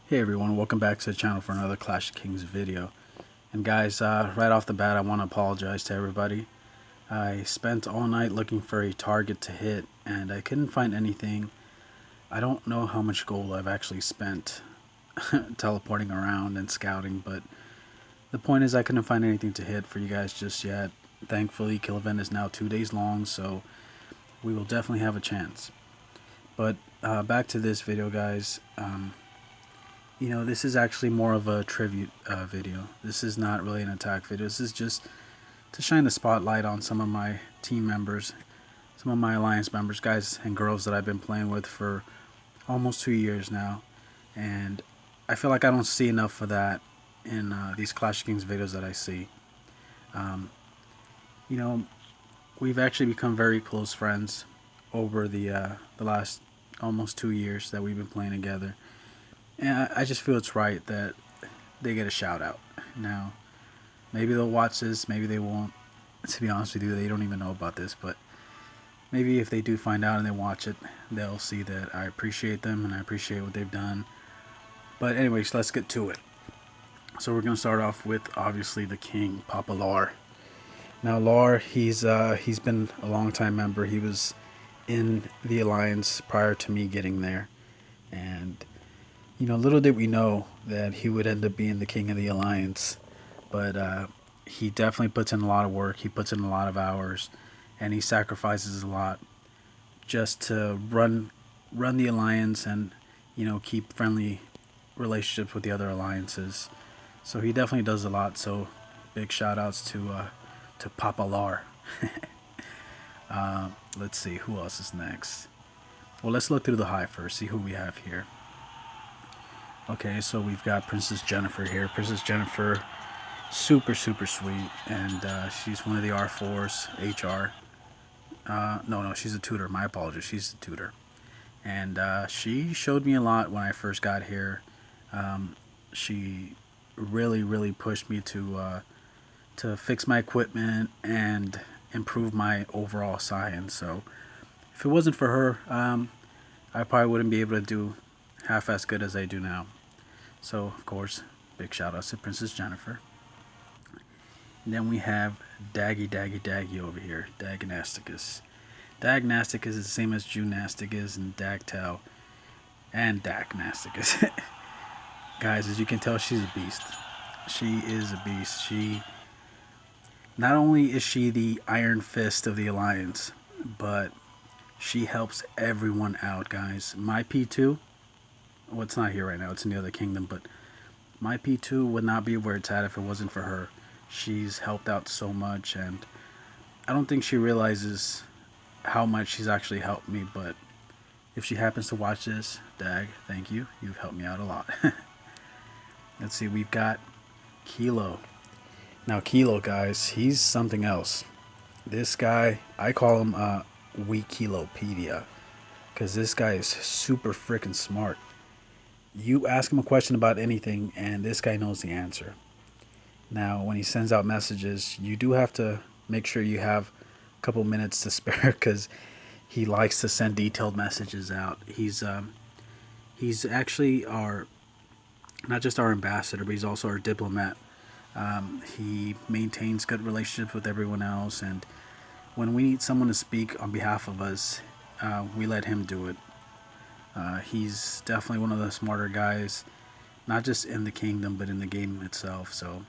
Hey everyone, welcome back to the channel for another Clash of Kings video. And guys, right off the bat I want to apologize to everybody. I spent all night looking for a target to hit and I couldn't find anything. I don't know how much gold I've actually spent teleporting around and scouting, but the point is I couldn't find anything to hit for you guys just yet. Thankfully, kill event is now 2 days long, so we will definitely have a chance. But back to this video, guys. This is actually more of a tribute video. This is not really an attack video. This is just to shine the spotlight on some of my team members, some of my alliance members, guys and girls that I've been playing with for almost 2 years now. And I feel like I don't see enough of that in these Clash of Kings videos that I see. Um, you know, we've actually become very close friends over the last almost 2 years that we've been playing together. And I just feel it's right that they get a shout out. Now, maybe they'll watch this, maybe they won't. To be honest with you, they don't even know about this, but maybe if they do find out and they watch it, they'll see that I appreciate them and I appreciate what they've done. But anyways, let's get to it. So we're going to start off with, obviously, the king, Papa Lar. Now, Lar, he's been a long time member. He was in the Alliance prior to me getting there. And little did we know that he would end up being the king of the Alliance. But he definitely puts in a lot of work. He puts in a lot of hours. And he sacrifices a lot just to run the Alliance and, keep friendly relationships with the other alliances. So he definitely does a lot. So big shout outs to Papa Lar. Let's see, who else is next? Well, let's look through the hive first, see who we have here. Okay, so we've got Princess Jennifer here. Princess Jennifer, super sweet, and she's one of the R4s, HR. No, she's a tutor. My apologies, she's a tutor. And she showed me a lot when I first got here. She really pushed me to fix my equipment and improve my overall science. So if it wasn't for her, I probably wouldn't be able to do half as good as I do now. So, of course, big shout out to Princess Jennifer. And then we have Daggy over here, Dagnasticus. Dagnasticus is the same as Junasticus and Dagtel and Dagnasticus. Guys, as you can tell, she's a beast. She is a beast. Not only is she the Iron Fist of the Alliance, but she helps everyone out, guys. My P2, well, it's not here right now, it's in the other kingdom, but my P2 would not be where it's at if it wasn't for her. She's helped out so much, and I don't think she realizes how much she's actually helped me, but if she happens to watch this, Dag, thank you. You've helped me out a lot. Let's see, we've got Kilo. Now, Kilo, guys, he's something else. This guy, I call him Wikilopedia, because this guy is super freaking smart. You ask him a question about anything, and this guy knows the answer. Now, when he sends out messages, you do have to make sure you have a couple minutes to spare, because he likes to send detailed messages out. He's actually not just our ambassador, but he's also our diplomat. He maintains good relationships with everyone else, and when we need someone to speak on behalf of us, we let him do it. He's definitely one of the smarter guys, not just in the kingdom, but in the game itself. So,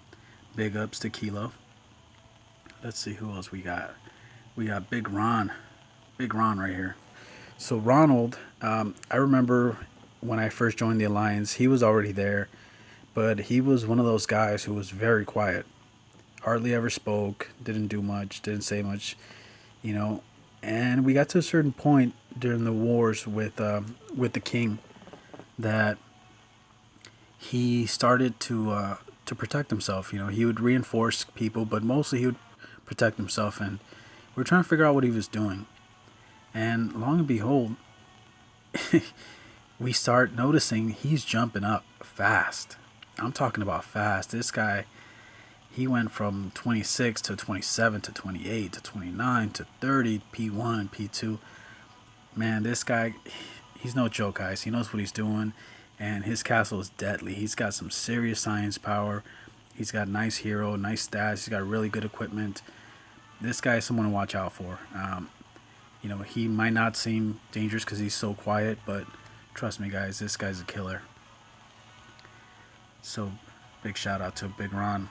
big ups to Kilo. Let's see who else we got. We got Big Ron. Big Ron right here. So, Ronald, I remember when I first joined the Alliance, he was already there, but he was one of those guys who was very quiet. Hardly ever spoke, didn't do much, didn't say much, And we got to a certain point during the wars with the king that he started to protect himself. He would reinforce people, but mostly he would protect himself. And we were trying to figure out what he was doing. And long and behold, we start noticing he's jumping up fast. I'm talking about fast. This guy, he went from 26 to 27 to 28 to 29 to 30, P1, P2. Man, this guy, he's no joke, guys. He knows what he's doing. and his castle is deadly. He's got some serious science power. He's got nice hero, nice stats. He's got really good equipment. This guy is someone to watch out for. He might not seem dangerous because he's so quiet, but trust me, guys, this guy's a killer. So, big shout out to Big Ron.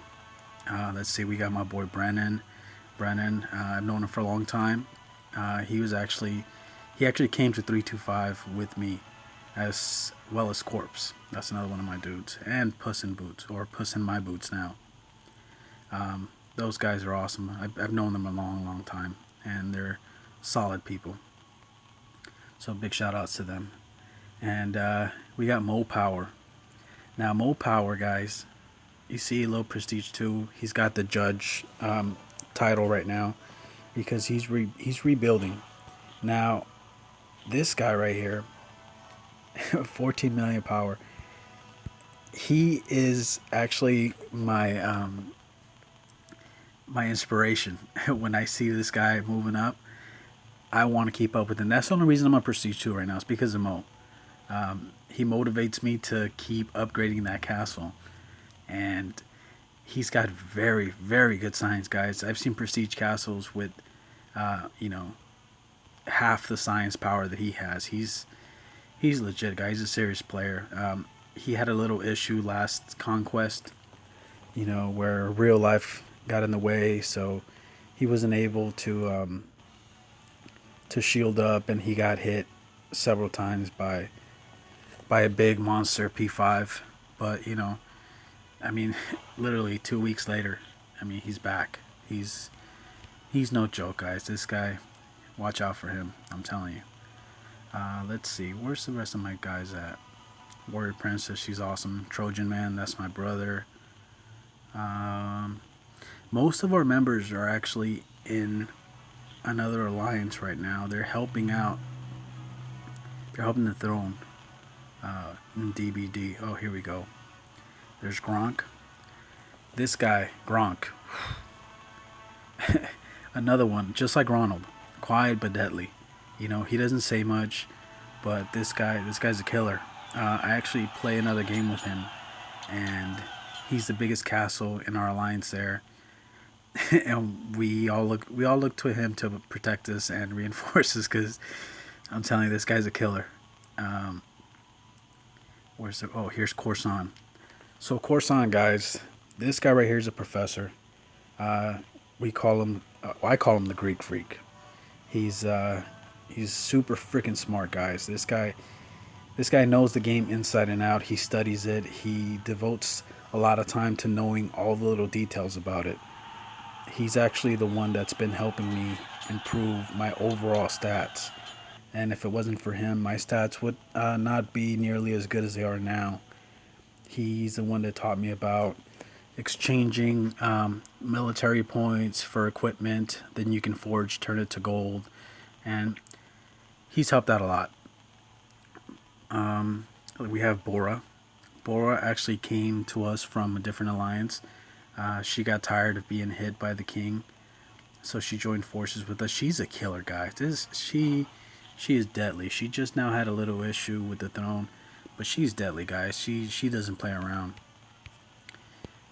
Let's see, we got my boy Brennan. I've known him for a long time. He actually came to 325 with me, as well as Corpse. That's another one of my dudes, and Puss in Boots, or Puss in My Boots now. Those guys are awesome. I've known them a long, long time, and they're solid people. So big shout outs to them. And we got Mo Power. Now Mo Power, guys, you see low prestige too. He's got the judge title right now because he's rebuilding. Now this guy right here, 14 million power. He is actually my my inspiration. When I see this guy moving up, I want to keep up with him. That's the only reason I'm on Prestige 2 right now. It's because of Mo. He motivates me to keep upgrading that castle. And he's got very, very good science, guys. I've seen Prestige castles with, half the science power that he has. He's legit, guys. He's a serious player. He had a little issue last conquest, where real life got in the way, so he wasn't able to shield up, and he got hit several times by a big monster P5. But literally 2 weeks later, he's back. He's no joke, guys. This guy, watch out for him. I'm telling you. Let's see, where's the rest of my guys at? Warrior Princess, she's awesome. Trojan Man, that's my brother. Most of our members are actually in another alliance right now. They're helping out. They're helping the throne. In DBD. Oh, here we go. There's Gronk. This guy, Gronk. Another one, just like Ronald. Quiet but deadly. He doesn't say much, but this guy's a killer. I actually play another game with him, and he's the biggest castle in our alliance there. And we all look to him to protect us and reinforce us, because I'm telling you, this guy's a killer. Here's Corson. So Corson, guys, this guy right here is a professor. I call him the Greek freak. He's super freaking smart, guys. This guy knows the game inside and out. He studies it. He devotes a lot of time to knowing all the little details about it. He's actually the one that's been helping me improve my overall stats. And if it wasn't for him, my stats would not be nearly as good as they are now. He's the one that taught me about exchanging military points for equipment. Then you can forge, turn it to gold. And he's helped out a lot. We have Bora. Bora actually came to us from a different alliance. She got tired of being hit by the king, so she joined forces with us. She's a killer, guys. She is deadly. She just now had a little issue with the throne, but she's deadly, guys. She doesn't play around.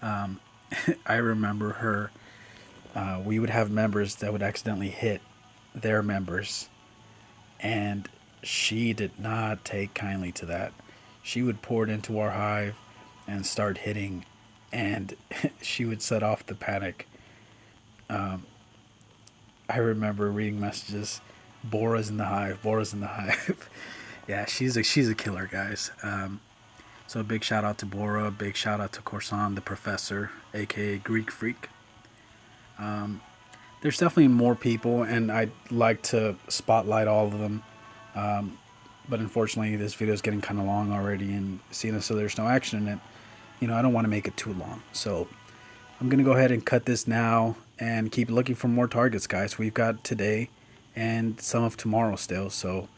I remember her. We would have members that would accidentally hit their members, and she did not take kindly to that. She would pour it into our hive and start hitting, and she would set off the panic. I remember reading messages, Bora's in the hive, Bora's in the hive. Yeah, she's a killer, guys. So a big shout out to Bora, big shout out to Corson, the professor, aka Greek Freak. There's definitely more people, and I'd like to spotlight all of them. But unfortunately, this video is getting kind of long already, and seeing as so there's no action in it, I don't want to make it too long. So I'm going to go ahead and cut this now and keep looking for more targets, guys. We've got today and some of tomorrow still. So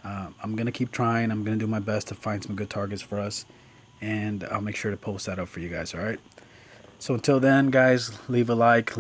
I'm going to keep trying. I'm going to do my best to find some good targets for us, and I'll make sure to post that up for you guys, all right? So until then, guys, leave a like.